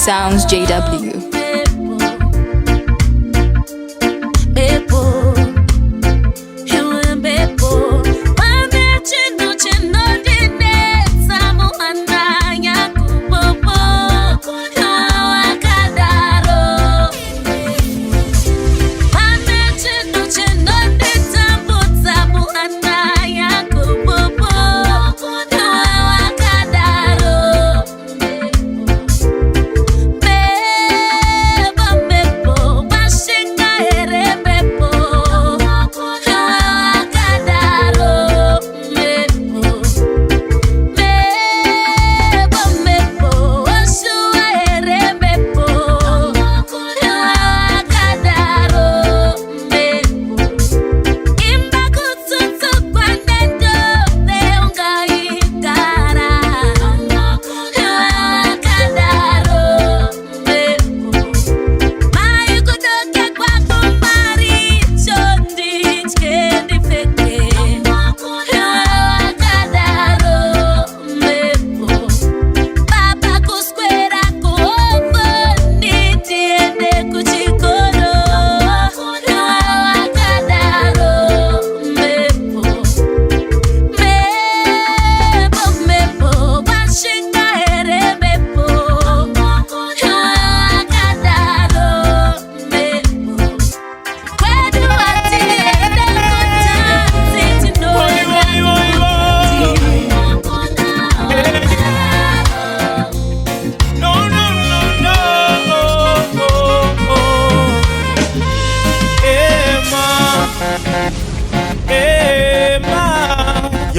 Sounds JW.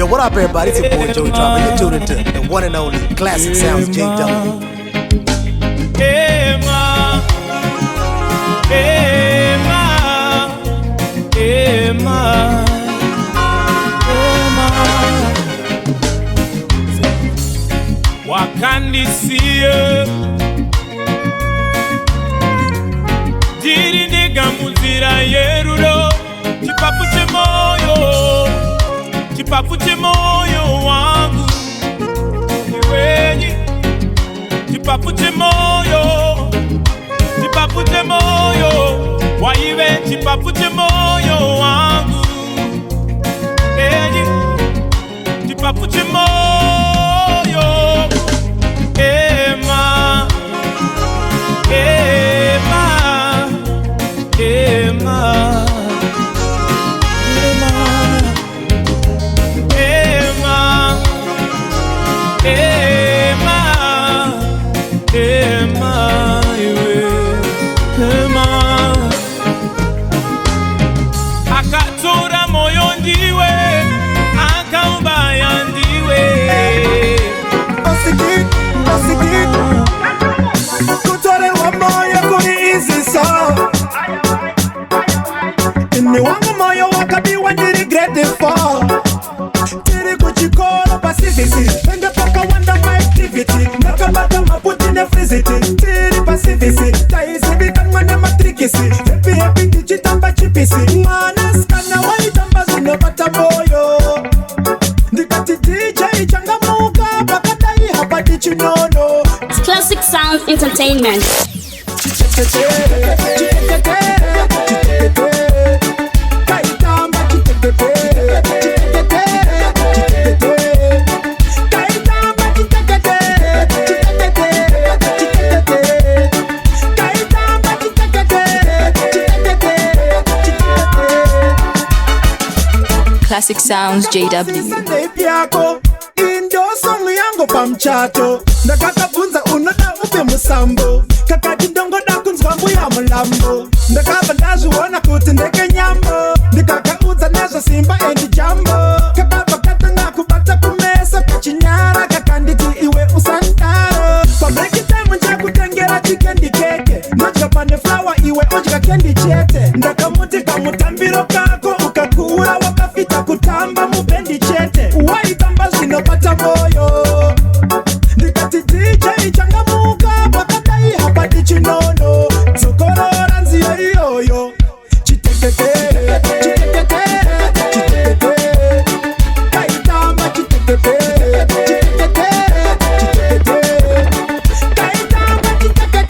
What up, everybody? It's your boy Joey Drama. You're tuned into the one and only Classic Sounds JW. Wakandisiye Diri ndiga muzira yerulo Chipapuche moyo wangu Iwenyi Chipapuche moyo Waiwe chipapuche moyo wangu Enyi Chipapuche moyo Ema akatora moyo ndiwe akaubaya ndiwe Osigit kutore wa moyo kuri easy so ni wangu moyo wakabiwa ndiri grade 4 tiri kuchikoro passivity penge paka wanda my activity nakabata maputi ne frizity tiri passivity taisi bikanwa ne matrikisi happy digital chipisi mana skana waitamba zinopata moyo ndikati DJ changamuka pakadai hapa dichinono. Classic Sound Entertainment. Classic Sounds JW. Indo song yango pamchato ndakakabvunza unoda upe musambo kakati ndongoda kunzwa mbuya mulambo ndakabva ndazviona kuti ndeke nyambo ndikakaudza nezvo simba endi jambo kakabva katanga kubata kumesa kachinyara kakanditi iwe usandaro pabreak time ndakutengera chikendi keke ndodya pane flower iwe odya kendi chete ndakamuti kamutambiro kako ukakura wakafita kutamba mubendi chete waitamba zvinopata moyo ndikati DJ changamuka pakadai hapa dichinono dzokorora nziyo iyoyo chitekete kaitamba chitekete kaitamba chitekete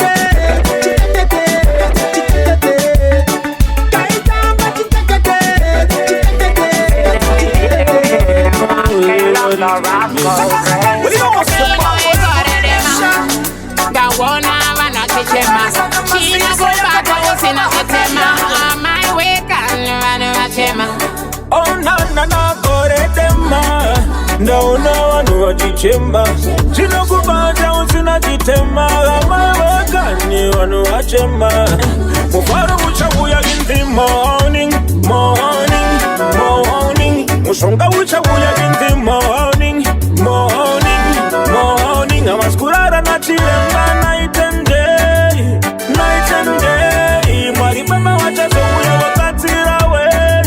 no rascal. We know what's the Gawona wana kichema China kupata usina kitema My way kan wana wachema Oh na kore tema No wanu wachichema China kupata usina kitema My way kan wanu wachema Mufaru uchaguya in the morning Mushonga uchaguya in the morning Amaskurara na chilemba night and day Mwari mama wachazo uya wakatira way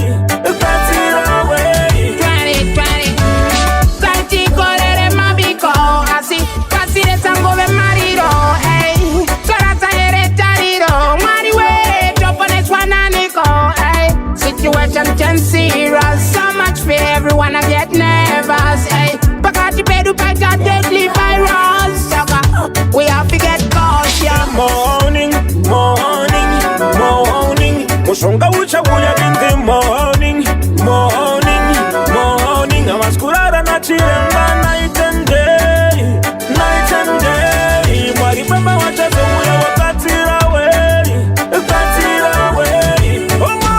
Tanti korere mabiko Asi kasire sangove mariro Sorata ere tariro Mwari we Jopone swananiko Situation can serious So much for everyone I get nervous Bakati bedu paka deadly virus We have to get cautious Morning Mushonga uchaguya in the morning Amaskurara na chilemba night and day Mwari mama wachazo uya wakatira way Oh my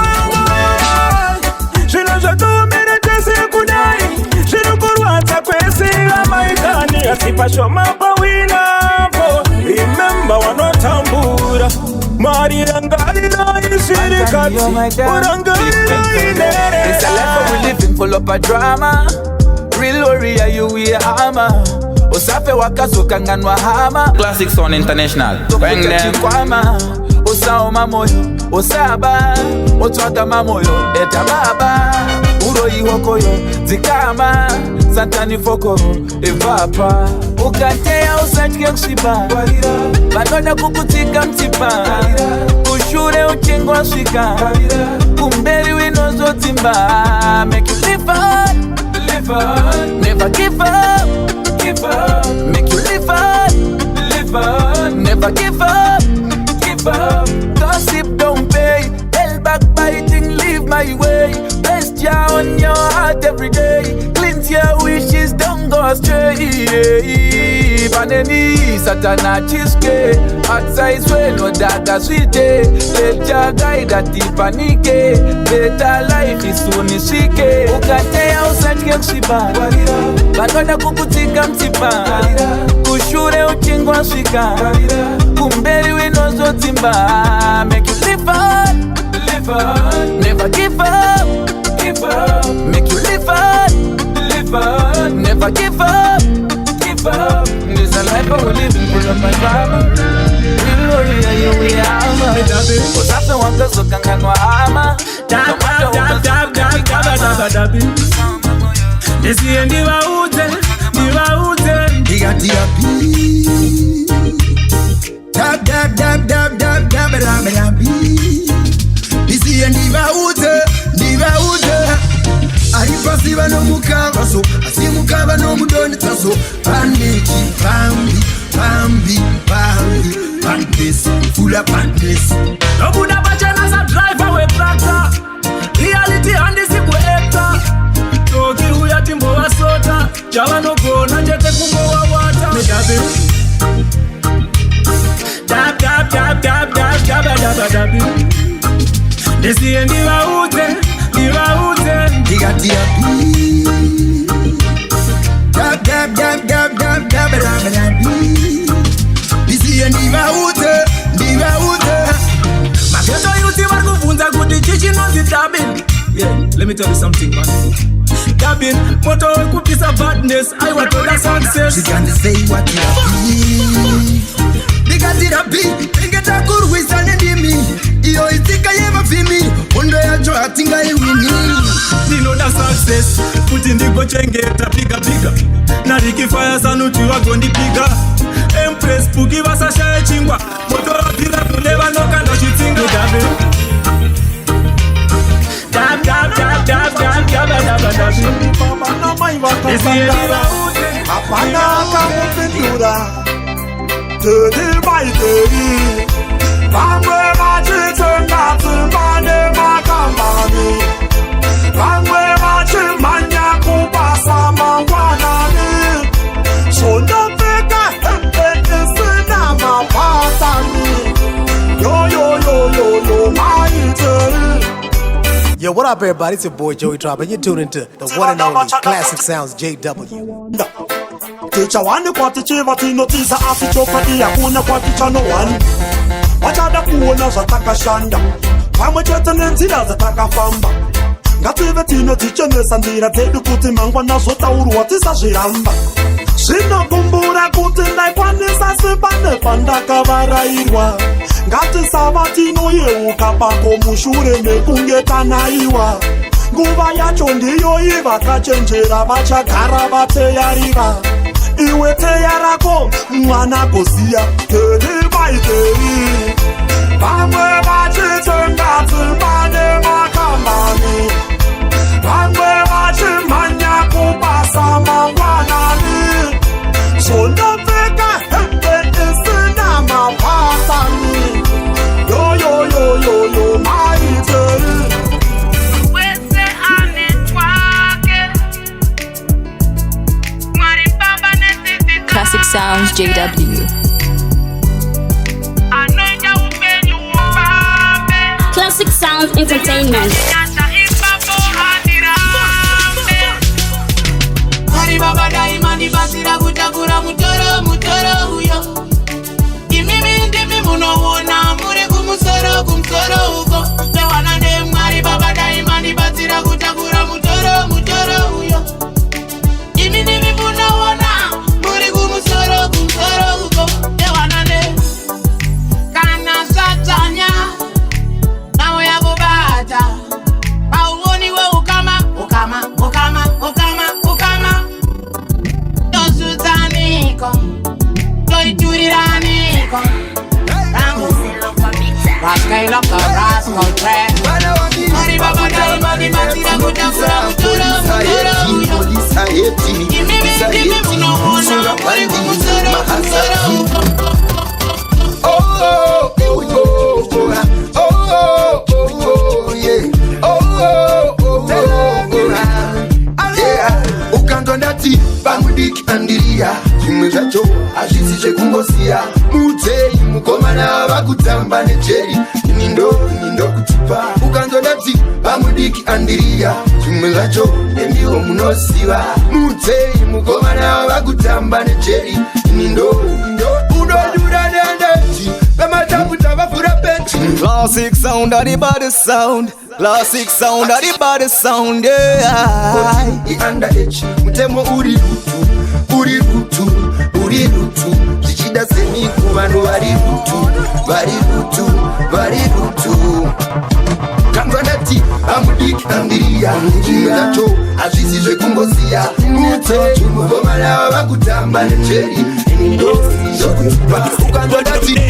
Shino jato mene tese kudai Shino kurwata kwesi amaikani Asipasho mapa winapo Remember wanotambura Marirangalila isirikati Urangalila inere It's a life we living full up of drama Real warrior you we armor Usafe wakazuka nganwa hama Classic Sound International Bang them Usaoma moyo Usaba Utwata mamoyo Eta baba Uro ihokoyo Zikama Santani foko Evapa Ukatea usachike kushiba Banona kukutika mtipa Ushure uchengwa shika Kumberi winozo timba Make you live on Never give up Make you live on Never give up Gossip don't pay Hell backbiting leave my way Best ya on your heart every day Cleanse your wishes don't go astray Baneni satana chiske Outside way no daga sweet Let your guide at the panique Better life is soon ishike Ukatea usachike kushiba Banona kukutika mtipa Kushure uchingwa shika Kumberi winozo timba Make you live on Never give up Make you live on Never give up There's a life I will live in full of my drama Real warrior you we armor Usafe wakazuka nganwa hama Dab Nisiye ndiwaute Digatia bi Dab Nisiye ndiwaute Aripasiva no mukava so Asimukava no mudoni taso Bandage, Bandis, full of bandis No Buddha Bachana as a driver we tractor Reality and this equator Tocky huya timbo wa sota Jawa no go na jete kumbo wa water Me dab Nisiye ndiwaute Digatia bi Dab Nisiye ndiwaute Maketo yuti warkuvunza kuti chichi nozi dabbing Yeah, let me tell you something man Dabbing, moto kupisa badness I want to the success She can't say what you be Digatia bi Ngeta kurwisa ndimi Iyo itika yeva fimi Ondo ya jo atinga iwini Nino da success Puti ndiko chengeta piga Na riki fire sanuti wagondi piga Empress puki wasasha echingwa Moto watira kuleva no kando shitinga Apana kamupindura Tedi baiteri Bangwe machitenga Timbane makambani Bangwe machimanya Kubasa mangwana up, everybody? It's your boy Joey Drop, and you're tuned into the one and only Classic Sounds JW. Teacher one kwati chiva tinotiza asichokati hakuna kwati chano one. Wachada kuona zataka shanda pamwe chete nenzira zataka famba. Ngative tinotichenesa ndira dzedu kuti mangwana zotaurwa tisazviramba. Zvinokumbura kuti ndaikwanisa sepane pandakavarairwa. Ngatisava tinoyeuka pako mushure mekunge tanaiwa. Nguva yacho ndiyo ivakachenjera vachagara vateyariva. Iwe teyarako mwana goziya teri baiteri. Vamwe vachitenga dzimane makambani. Vamwe vachimhanya kubasa mangwanani. Zvondopfeka hembe isina mapasani. Yo yo yo yo yo maiteri. Classic Sounds JW. Classic Sounds Entertainment. Rascal up the rascal track. Money baba dai money matira kuta kura kura. Give me muno ona. Money kumusoro kumusoro. Oh oh oh oh oh oh yeah. Oh oh oh yeah. Ukandonati bamudiki andiria. Chimwe zvacho azvisi zvekungosia. Mutei mukomana vakutamba nejeri. Nindo kutipa. Ukandonati bamudiki andiria. Chimwe zvacho endiwo munosiva. Mutei mukomana vakutamba nejeri. Nindo unodura nendeji. Bematakuta vafura benchi. Classic sound of the body sound. Classic sound of the body sound, yeah. I underage. Mutemo uri rutu. Zichida semi kumano vari rutu. Kanzanati amudiki andiria. Chimwenacho azvisi zvekungosiya. Mutei mukomana vakutamba nejeri. Nindo kutipa. Kanzanati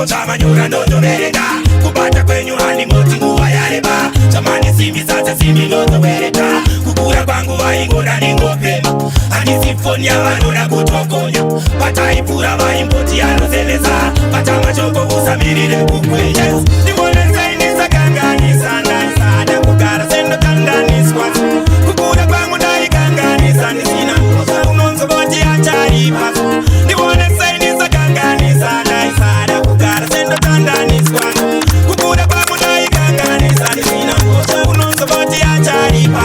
Chamanyura ndoto vereka kubata kwenyu hani moti nguwa yareba chamani simbi sasa simbi ndoto vereka kukura kwangu vaingona ningopema hani simfoni yavanora kutokonya pataipura vaimboti anozeleza patamachoko kusamirire kukwenya ndiwone sainisa kanganisa ndaisada kugara sendo kanganiswa kukura kwangu ndaikanganisa nisina unonzoboti acharipa ndiwone sainisa kanganisa ndaisada kugara sendo kanganiswa kukura kwangu ndaikanganisa nisina unonzoboti acharipa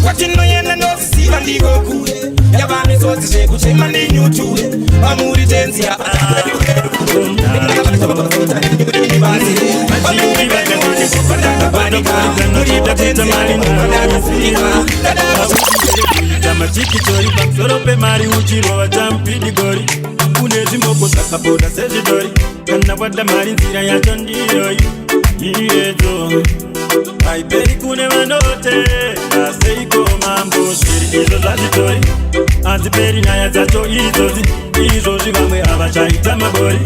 watinoyenda ndozisiva ndikokure yavamisodzi zvekuchema ndinyuture vamuri tenzia tamachikitori pamusoro pemari uchirova champidigori kune zvimboko zvakaboda sezvidori kana wada mari nzira yacho ndiyoyi iredzo haiperi kune vanotenda seiko mambo zviri izvo zvazvitori hadziperi nyaya dzacho idzozi izvozvi vamwe havachaita mabori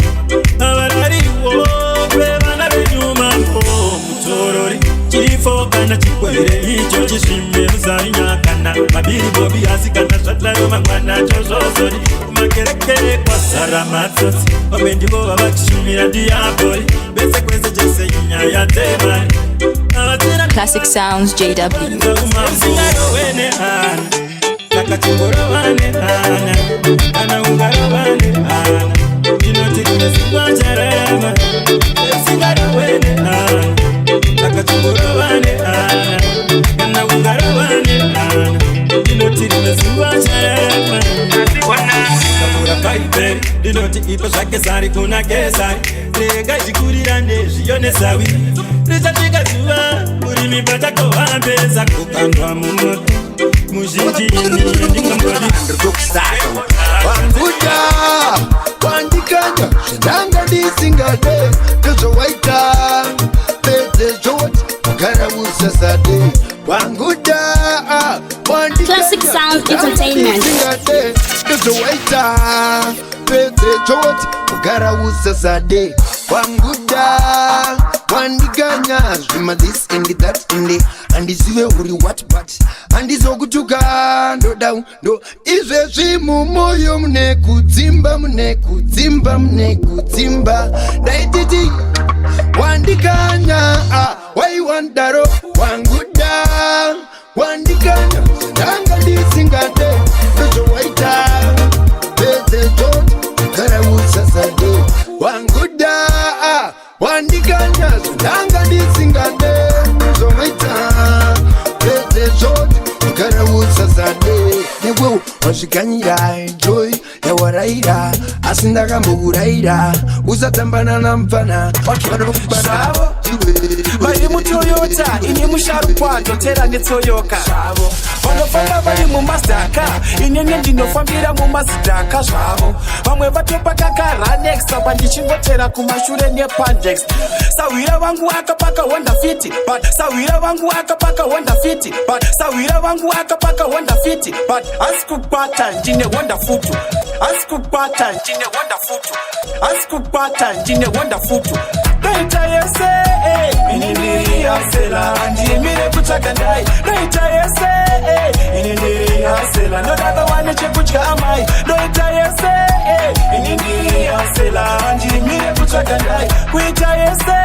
havarariwo vevana venyu mambo mutorori chifo kana Mwana chikwere icho chishimbe muzarinyakana Mabiri bobi asikana shatlayo mangwana chozozori Makerekere kwa sara matsotsi Omendi boba bachishimira diaboli Bese kweze jese inyaya temani Classic Sounds JW. Singaro wene ana Takachingoro wane ana Ana ungaro wane ana Inoti kune singwa charema Singaro wene ana Takachingoro wane ana Ana ungaro wane ana Inoti kune singwa charema Kamura kaiberi Inoti ipo shake sari kuna kesari Lega jikurira nezhione sawi Richatika zuwa Urimi pata kohambeza Kukandwa mumoto Mujinji ini ndingambodi Wanguja Wandikanya Shenanga disingade Kezo waita Pete jot Gara usasade Wanguja Wandikanya Classic Sound Entertainment. Kezo waita Pete jot Gara usasade Wanguja Wandikanya Shima this and that and the And isiwe uri what but And izokutuka ndo down ndo Ize shimu moyo mne kutimba Daititi Wandikanya Wai wandaro Wanguda Wandikanya Ndanga disingate Kezo waita Pete jot Kara usasade Wanguda Wandikanya Ndanga disingate Kezo waita Pete jot Kara usasade Newo Washikanyira enjoy Ya waraira Asindaga mbuguraira Uzatambana na mpana Shabo Bari mu Toyota ini musharu kwato tera ngetoyoka Shabo Vanofamba bari mu Mazdaka inene ndinofambira mu Mazdaka Shabo Vamwe vatopa kakara next Bandichingochera kumashure nepandex Sawira wangu akapaka Honda Fit But sawira wangu akapaka Honda Fit But sawira wangu akapaka Honda Fit But asikupata njine Honda futu Asikupata njine Honda futu Asikupata njine Honda futu Naita yese inini hasela Njimire kuchakandai Naita yese inini hasela No dada wane chekuchka amai Naita yese inini hasela Njimire kuchakandai Kuita yese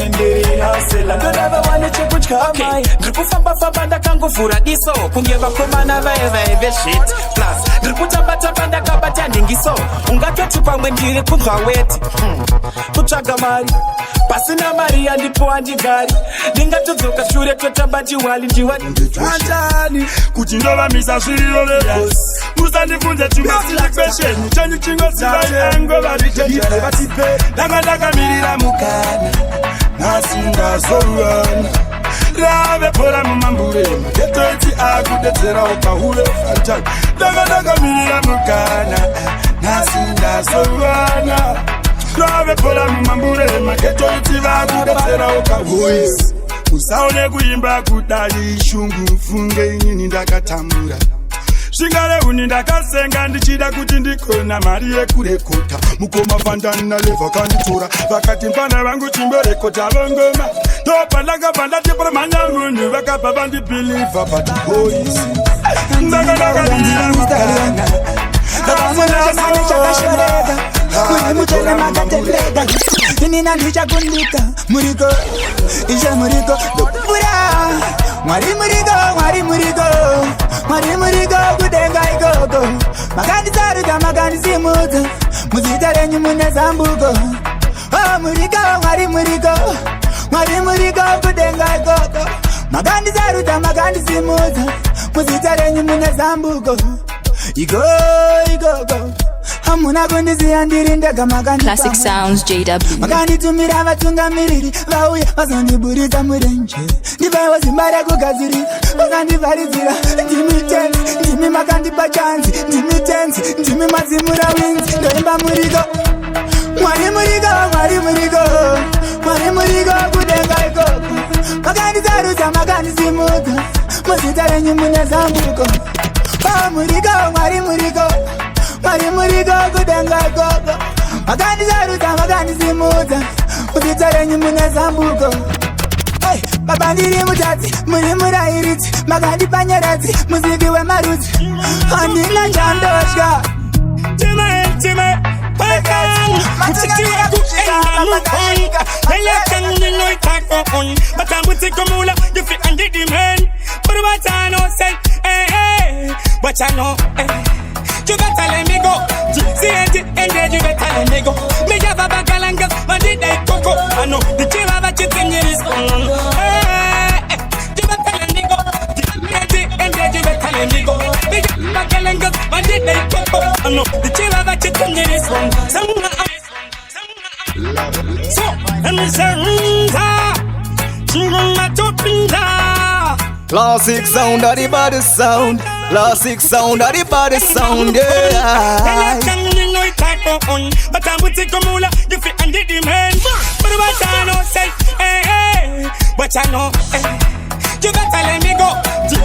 inini hasela No dada wane chekuchka amai Drikufamba famba ndakangufura diso Kungeva komana vae shit Plus Drikutamba ndakabata ningiso Ungatoti pamwe ndiri kunzwa weti Kuchaga mari Pasina mari andipo andigari Ningatodzoka shure totamba chiwali Anjani Kuti ndova misa zviriro vevos Musandifunze chimosila question Chanyu chingosila engo varitetere vatipe Danga ndakamirira mukana Nasingazoruana Rave pora mumambure Maketo iti akudetsera ukahure Anjani Danga ndakamirira mukana Nasingazoruana Rave pora mumambure Maketo iti vakudetsera ukahure Usaone kuimba kudai shungu funge inini ndakatamura Shingare uni ndakasenga ndichida kuti ndikona mari yekurekota Mukoma vandana leva kanditora Vakati mpana vangu chimberekota vongoma Topa ndakabanda tipura manyamunu Vakapa vandi believe but boys Ndaka nira mukana Nina ndicha kundika Muriko Isha muriko Dopura Mwari muriko Kudenga ikoko Magani zaruta magani simuta Muzitare nyumune zambuko Oh muriko Mwari muriko Kudenga ikoko Magani zaruta magani simuta Muzitare nyumune zambuko Igo Hamuna kundizi andirindega magani Classic Sounds JW. Magani tumira vatunga miriri Vauya vazondiburiza murenje Ndivaiwa zimbara kugadziri Vakandivaridzira Ndimi tenzi Ndimi makandipa chanzi Ndimi tenzi Ndimi mazimura winzi Ndoimba muriko Mwari muriko Kudenga ikoko Magani zaruza magani simuta Muzita renyu mune zambuko Mwari muriko Kudenga ikoko Magani zaruza magani simuta Muzita renyu mune zambuko Babandiri mutati, muri murairitsi, magandi panyaratsi, muziki wemarudzi. Andina chandoshka. Time, Poptain. Kuchitiwa kuenda mukoni. Kanya no itakoni. Batambuti kumula, you fit under the man. But what I know say, what I know, you better let me go. See it, and then you better let me go. Me have a bagalanga, but did they coco? I know the chill of a chicken is on. You better let me go. And then you better let me go. Me have a bagalanga, but did they coco? I know the chill of a chicken is on. So, and me say, Classic sound of the body sound. Classic sound of the body sound, yeah. But I'm with the Kamula, you fit under the man. But what I know say, what I know, you better let me go.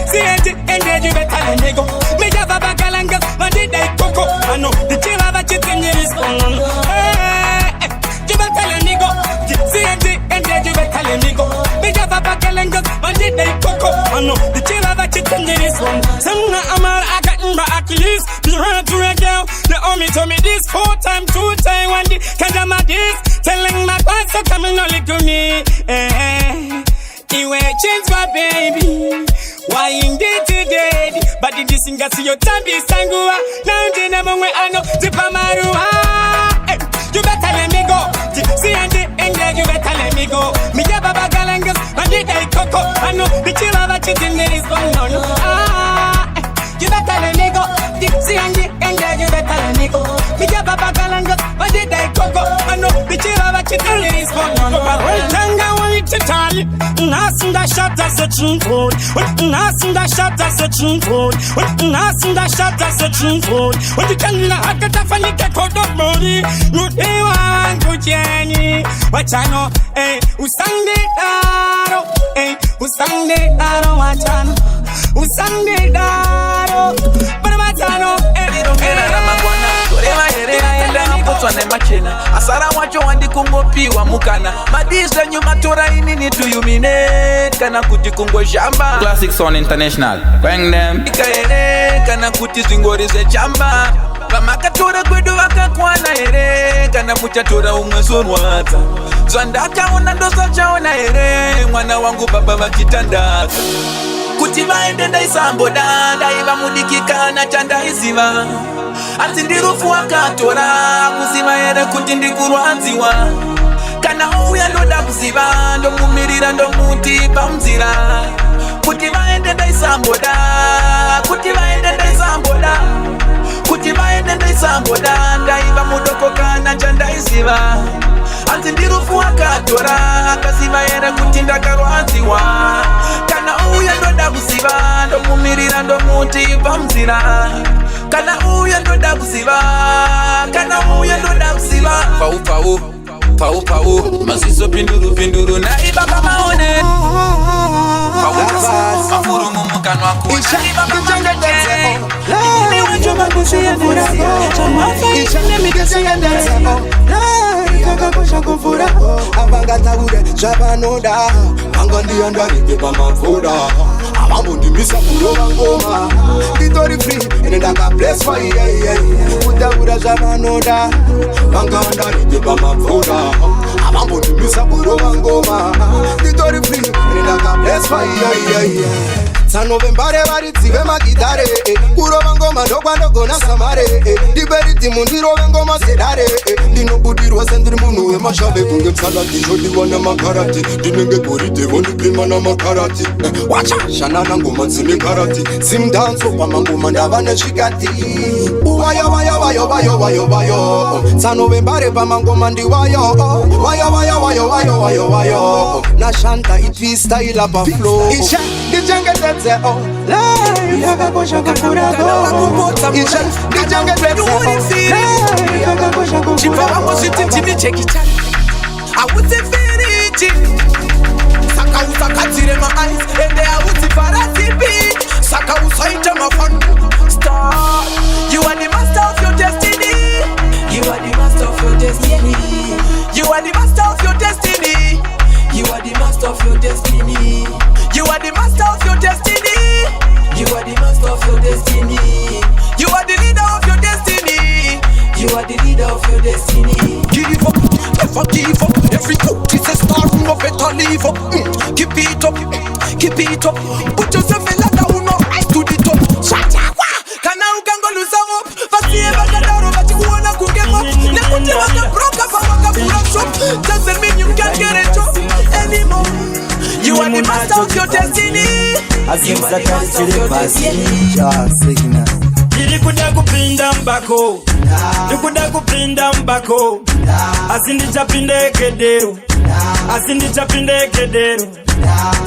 See it, and then you better let me go. Me have a bagalanga, but did they coco? I know the chill of a chicken is on. You better let me go. See it, and then you better let me go. Me have a bagalanga, but did they coco? I know the chill of a chicken is on. Some Amar I got in my Achilles. Be run to a girl. The army told me this 4 times, 2 times, 1 day. Can't do my this. Telling my boss to come and not look at me. You ain't change my baby. Why in day to day? But the singer see your time be sangua. Now the number when I know the Pamarua. You better let me go. See and then you better let me go. Me have a bagalangas, and did I coco? I know the chill of a chicken is going on. You better let me go. See and then you better let me go. Me have a bagalangas, and did I coco? I know the chill of a chicken is going on. Tali, nothing that shot that's a truth road. Nothing that shot that's a truth road. Nothing that shot that's a truth road. When you can not get a funny get out of body, no they want to Jenny. What I know, who sang the daro, who sang the daro, what I know, who sang the daro, but what I know, asara wacho wandi kungopiwa mukana madisa nyuma tora inini tuyumine kana kuti kungo jamba Classic Sound International. Bang them. ikaere kana kuti zingori ze jamba vamakatora kwedu vakakwana here kana muchatora umwe sorwadza zvandakaona ndosachaona here mwana wangu baba vachitandaka kuti vaende ndaisamboda ndaiva mudikikana chandaiziva asi ndirufu wakatora kuziva here kuti ndikurwadziwa kana uya ndoda kuziva ndomumirira ndomuti pamunzira kuti vaende ndaisamboda kuti vaende ndaisamboda kuti vaende ndaisamboda ndaiva mudoko kana chandaiziva asi ndirufu wakatora akaziva here kuti ndakarwadziwa kana uya ndoda kuziva ndomumirira ndomuti pamunzira kana uya ndoda kuziva kana uya ndoda kuziva pau masiso pinduru naiba pamaone mafuru mumukanwa kuna naiba pamaone ni wacho makusia kakakosha kufura avangataure zvavanoda vangandiyandarike pamafura avambondimisa kurova ngoma nditori free ene ndakableswa iyeye kutaura zvavanoda vangandarike pamafura avambondimisa kurova ngoma nditori free ene ndakableswa iyeye Sanovembare varidzive magidare kurova ngoma ndokwandogona samare ndiberiti mundirove ngoma sedare ndinobudirwa sendiri munhu wemashave kunge msalati ndodiwa namakarati ndinenge goride vondipima namakarati wachashanana ngoma dzine karati zimdanzo pamangoma ndava nezvikati wayo sanovembare pamangoma ndiwayo wayo nashanda itwista ila paflow ndichengetedze life yakakosha kufurago ndichengetedze life yakakosha kufurago chipavamo zvititini chekichani haudzifiriji saka usakadzire maeyes ende haudzifaratipi saka usaita mafanu star you are the master of your destiny you are the master of your destiny you are the master of your destiny you are the master of your destiny destiny. You are the leader of your destiny. You are the leader of your destiny. Give up, never give up. Every cook is a star, no better leave up. Keep it up, keep it up. Put yourself in ladder, who no rise to the top. Shachakwa, kana ukango lose hope. Fasi eba kadaro, but you wanna cook em up. Nekuti waka broke up, waka full of shop. Doesn't mean you can't get a job anymore. You are the master of your destiny. Master of your destiny. Nilikuja kupinda mbako, nilikuja kupinda mbako. Asindichapinde kedero, asindichapinde kedero.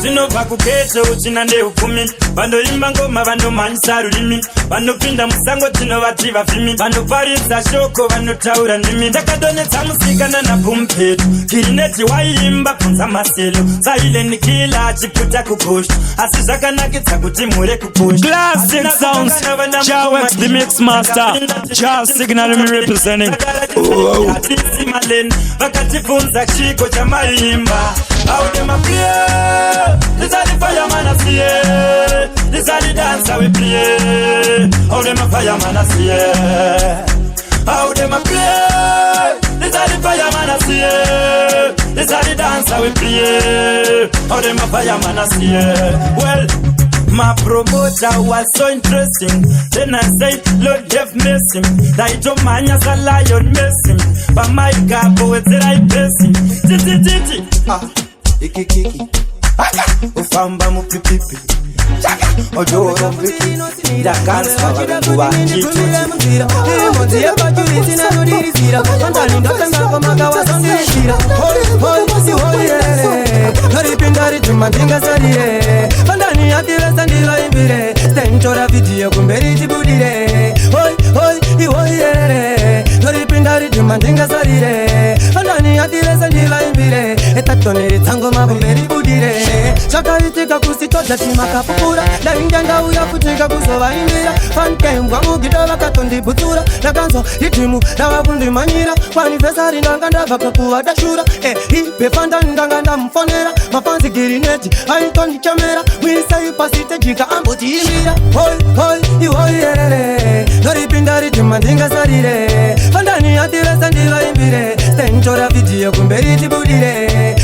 Zinova kuketo chinande ufumi. Bando imba ngoma bando manyisa rurimi. Bando pinda musango chino bati bafimi. Bando parisa shoko bando taura ndimi. Takadonetsa musikana na pumpetu. Kirineti waimba kunza maselo. Saile nikila chiputa kupush. Asizhakanakitsa kuti mure kupush. Classic sounds, Jawex the mix master. Charles Signal me representing. Vakatifunza chiko cha marimba. How them a play? This are the fireman I see it. This are the dancer we play. How them a fireman I see it. How them a play? This are the fireman I see it. This are the dancer we play. How them a fireman I see it. Well, my promoter was so interesting. Then I say, Lord, have mercy. That don't mind as a lion missing. But my God, boy, did I bless him? Titi. Iki ufamba mupipipi ojoro mpiki dakansa wakuba chituti monzi yabajuri tina nudirisira kandani ndotanga kwa magawa sandirisira hoi si hoi karipindari tumandinga sarire kandani yatira sandira imbire stenchora video kumberi tibudire hoi karipindari tumandinga sarire kandani yatira sandira imbire etatonere tango mabumberi budire chakaitika kusitoja timakapupura dainganga uya kutika kuzovaindira fankembwa mugido vakatondibutura dakanzwa itimu davakundimanyira kwanivesari ndanga ndavakakuva dashura ipepanda ndanga ndamufonera mafanzi girineti aitondichamera mwisaipasitejika ambotiimbira ihoyerere noripinda ritima ndingasarire fandani yatiresa ndivaimbire stenchora vidiyo kumberi tibudire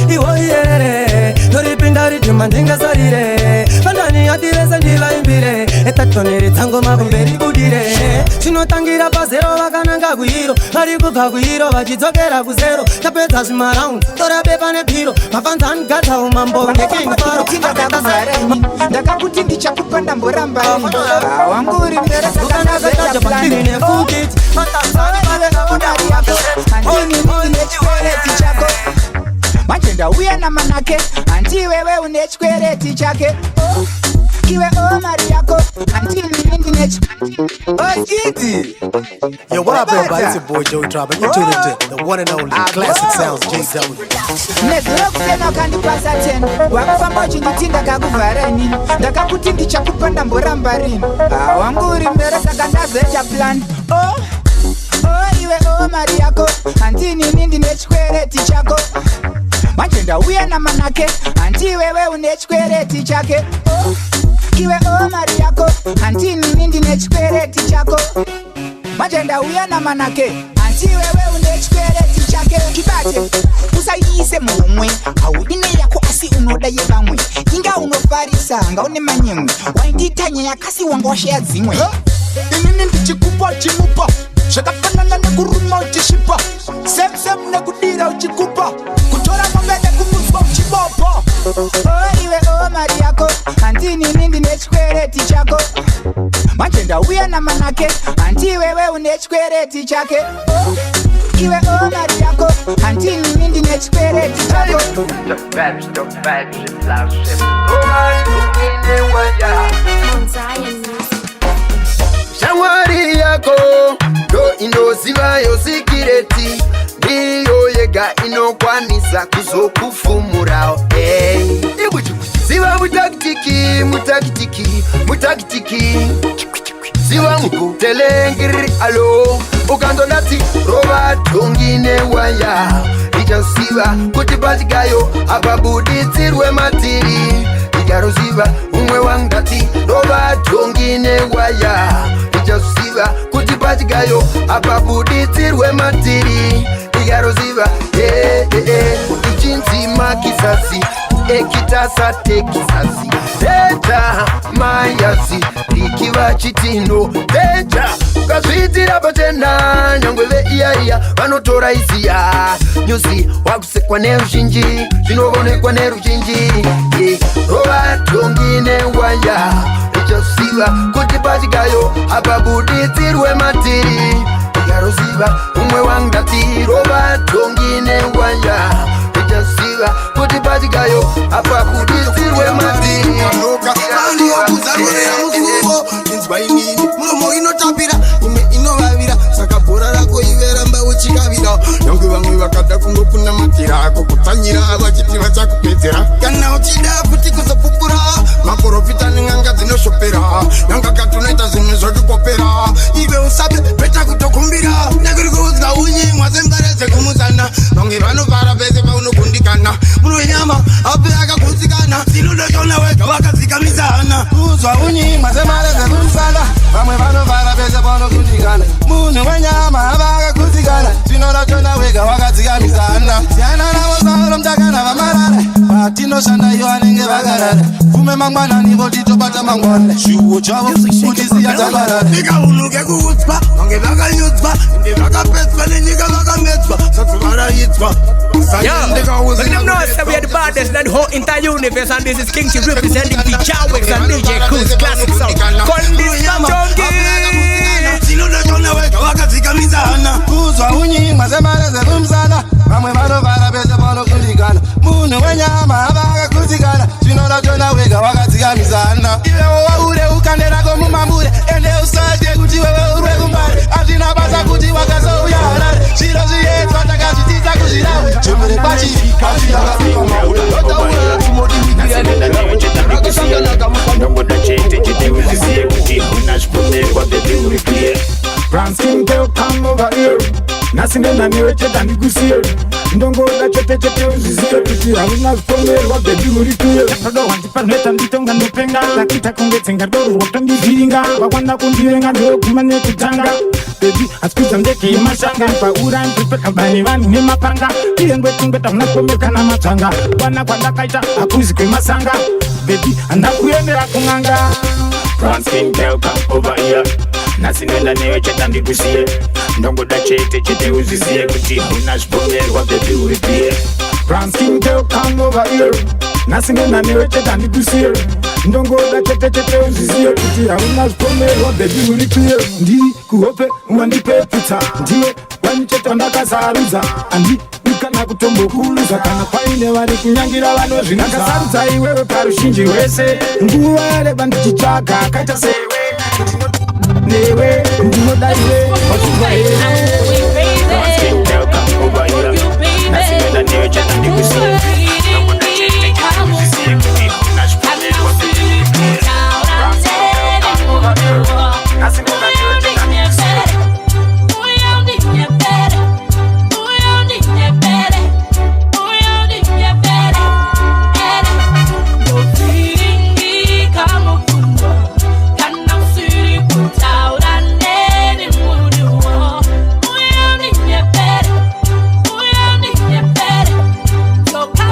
ihoyerere noripinda ritima ndingasarire fandani yatiresa ndivaimbire etatonere tango makumberi budire chinotangira pazero vakananga kuhiro vari kubva kuhiro vachidzokera kuzero tapedza zvimaraundi torabepa nepiro mafanzani gata umambo nekingfaro ndakakuti ndichakupa ndamboramba wangu uri mberesakanazaaanefukiti nechikwereti chako manje ndauya namanake handi wewe une chikwereti chake iwe mari yako handi mimi ndine Kiti. Yo, what up, everybody? It's your boy Joey Drop, and you're tuned into the one and only Classic Sounds JW. Nezero kusema kandipasa tena wakufamba uchinditi ndakakuvarani ndakakuti ndichakupa ndamboramba rini wangu uri mbere saka ndazoita plan iwe mari yako handi nini ndine chikwereti chako manje ndauya namanake handi wewe une chikwereti chake iwe mari yako handi nini ndine chikwereti chako manje ndauya namanake handi wewe une chikwereti chake kibate usayise mumwe haudine yako asi unoda yevamwe inga unofarisa nga une manyemwe wainditanya yakasi wangosheya dzimwe inini ndichikupa chimupa zvakafanana nekuruma uchishipa sem nekudira uchikupa kutora mombe nekumutswa uchibopa iwe mari yako handi nini ndine chikwereti chako manje ndauya namanake handi wewe une chikwereti chake iwe mari yako handi nini ndine chikwereti chako shamwari yako ndo inozivayo sikireti ndiyo yega inokwanisa kuzokufumurawo ziva mutakitiki ziva mukutelengiri alo ukandonati rova tongine waya ichasiva kuti patikayo apabuditsirwe matiri igaruziva umwe wangati rova tongi newaya ichaziva kuti pachigayo apabuditirwe matiri igaruziva ichinzima kisasi ekitasa tekisasi eta mayazi ikiva chitindo deja ukazviitira patenda nyangwe veiyaiya vanotora iziya nyuzi wakusekwa neruzhinji zvinoonekwa neruzhinji rova tongi newaya ichasiva kuti pachigayo apabuditirwe matiri igaruziva umwe wangati rova tongi newaya ichasiva kuti pachigayo apabuditirwe matiri inzwa inini muromo inotapira imwe inovavira saka bhora rako iveramba uchikavira nyangwe vamwe vakada kungokunamatira ako kutsanyira vachiti vachakupedzera kana uchida kuti kuzopupura maprofita nen'anga dzinoshopera nyanga katunoita zvinhu zvakukopera ive usabe beta kutokumbira nekuri kuudzwa unyimwa sembare dzekumusana vamwe vanovara pese paunogundikana munoinyama ape akagutsikana zinodoshona wega vakadzikamisana kuzwa unyimwa semare dzekumusana vamwe vanovara pese paunogundikana munhu wenyama ava akagutsikana zvinodoshona wega vakadzikamisana siyana navo sauro mtakana vamarara vatinoshanda iyo vanenge vakarara fume mangwanani votitobata mangwana shuwo chavo kuti siya dzabarara ikaunuke kuutswa vange vakanyutswa ende vakapedzwa nenyika vakamedzwa sati varaidzwa. Let them know that we are the baddest and the whole entire universe, and this is King T representing the Jawix and DJ Cruz classic sound. Kuzwa unyimwa semare zekumsana vamwe vanovara pese panokundikana munhu wenyama avakakutsikana zvinodatona wega wakadzikamisana ivewo waure ukande rako mumambure ende usatye kuti wewe urwe kumbare hazvina basa kuti wakazouya harare zviro zviedzwa takazvitisa kuzvirave chomere ndongoda chete chiteuziziye kuti unazvipomerwa bebe uri clear brown skin girl come over here nasingena niwe cheta ndikusiye ndongoda chete uziziye kuti haunazvipomerwa bebe uri clear rodo wandipaneta nditonga ndopenga lakita kungetsenga doro wotondivhiringa wakwana kundivenga ndoguma nekutanga bebi asikudza ndeke yemashanga paura ndipekabani vanhu nemapanga iye ngwetungweta unakomeka namatsvanga wana kwandakaita hakuzi kwemasanga bebi handakuendera kung'anga brown skin girl come over here nasinoenda newe cheta ndikusiye ndongoda chete uziziye kuti unazvipomerwa bebi uri clear brown skin girl come over here nasinoenda newe cheta ndikusiye ndongoda chete uziziye kuti haunazvipomerwa bebi uri clear ndiri kuhope wandipeputsa ndiwe wanicheta ndakasarudza handi kana kutombokuluza kana paine vari kunyangira vanozvinakasarudza iwewe parushinji rwese nguva yareba ndichitsvaga akaita sewe newe ndinoda iwe wachiva Yo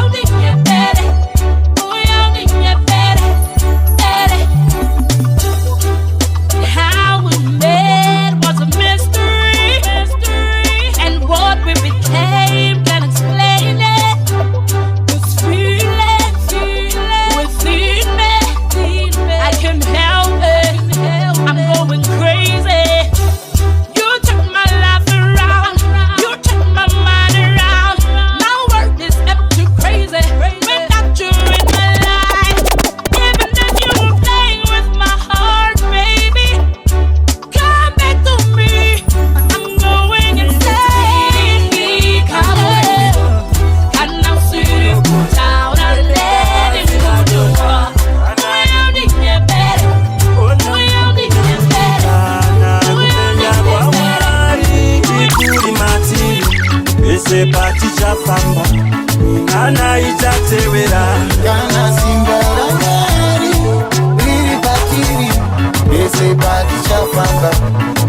manga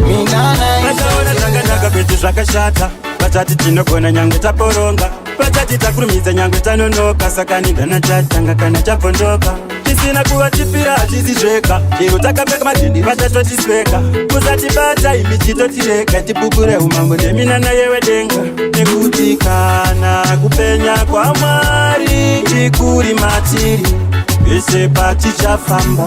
minana vataona zvakanaka kuti zvakashata vatati tinogona nyangwe taporonga vatati takurumidza nyangwe tanonoka saka ningana tatanga kana tabvondoka tisina kuva chipira hatizi zveka chero takapfeka madhindi vatatotisweka kusatibata imi chitotireka tibukure umambo neminana yewedenga nekuti kana kupenya kwaMwari tikuri matiri vese patichafamba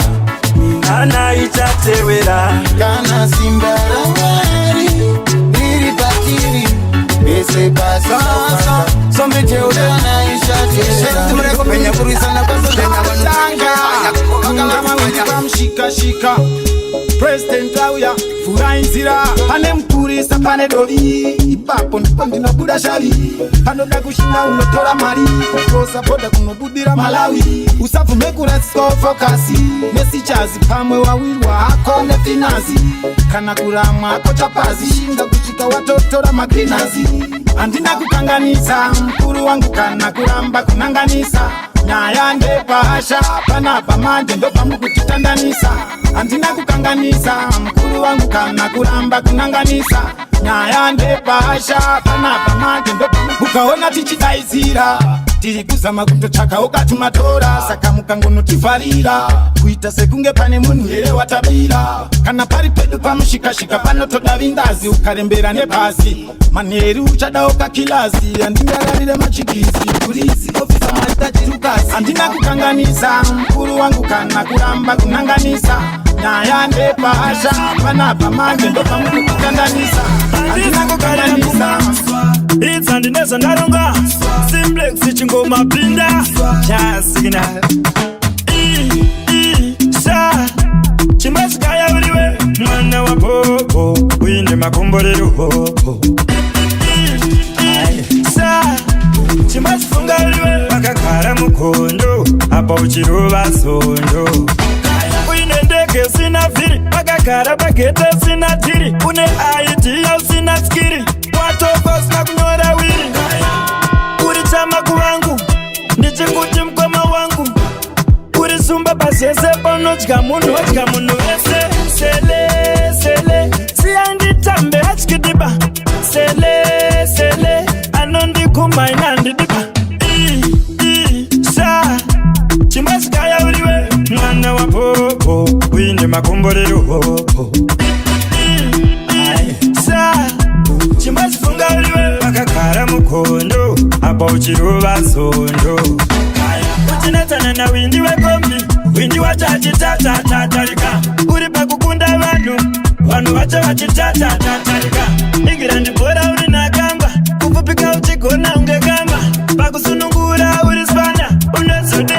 minana ichatewera kana simba raMwari riri patiri vese pasichafamba sombeteudana ishatewera kupenya kurwisana kwazozvena vanotanga Shika President auya fura inzira pane mupurisa pane dovi ipapo ndipo ndinobuda shavi panoda kushina unotora mari kosapoda kunobudira Malawi usabvume kurasika fokasi nesichazi pamwe wawirwa hako nefinazi kana kuramwa hako chapazi shinga kusvika watotora magrinazi handina kukanganisa mukuru wangu kana kuramba kunanganisa nyaya ndepahasha panapa manje ndopamukutitandanisa handina kukanganisa mukuru wangu kana kuramba kunanganisa nyaya ndepahasha panapa manje mukaona tichidaizira tiri kuzama kutotsvaka ukatumatora saka mukangonotifarira kuita sekunge pane munhu here watabira kana pari pedu pamushikashika panotoda vingazi ukarembera nepasi manheri uchada ukakilazi handingararire machikizi purizi ofisa matatirukazi handina kukanganisa mukuru wangu kana kuramba kunanganisa nyaya ndepahasha panapa manje ndopamukutitandanisa handina kukanganisa It's and the ndaronga simplex chingoma pinda chasigina sha chimasikaya uliwe mwana wa popo winde makomborero hoho sha chimasifunga uliwe wakakara mukondo apa uchirova sondo uine ndege sina vhiri wakagara pagete sina tiri une idea usina skiri watokosina kunyora wiri uri chama kuvangu ndichikuti mukoma wangu uri sumba pasese panodya munhu wese sele siyanditambe atyidiba sele anondikumaina ndidiba sha chimasikaya uriwe mwana wa popo uine makomborero hoho sha chimasifunga uliwe wakagara mukondo apa uchirova sondo uchinatana na windi wekombi windi wacho achitatatarika uri pakukunda vanhu vacho vachitatatarika ingira ndibhora uri nakamba kupupika uchigona unge kamba pakusunungura uri spana unozode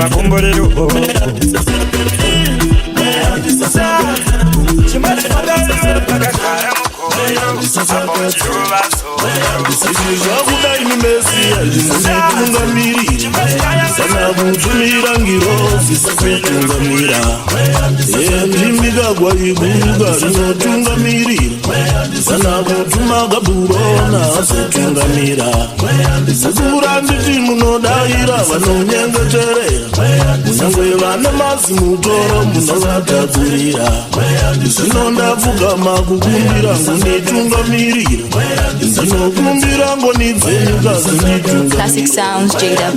makomborero zvakudai nimesiya zvinotungamirira kana kutumira ngirozi sekutungamira ndimikagwa ibuka rinotungamirira kana kutuma gaburona setungamira sekura nditi munodaira vanonyengeterera kunyange vana mazi mutoro munovatadzurira zvino ndapfugama kukumbira ngonitungamirira ndinokumbira ngonidzenyuka Classic Sounds JW.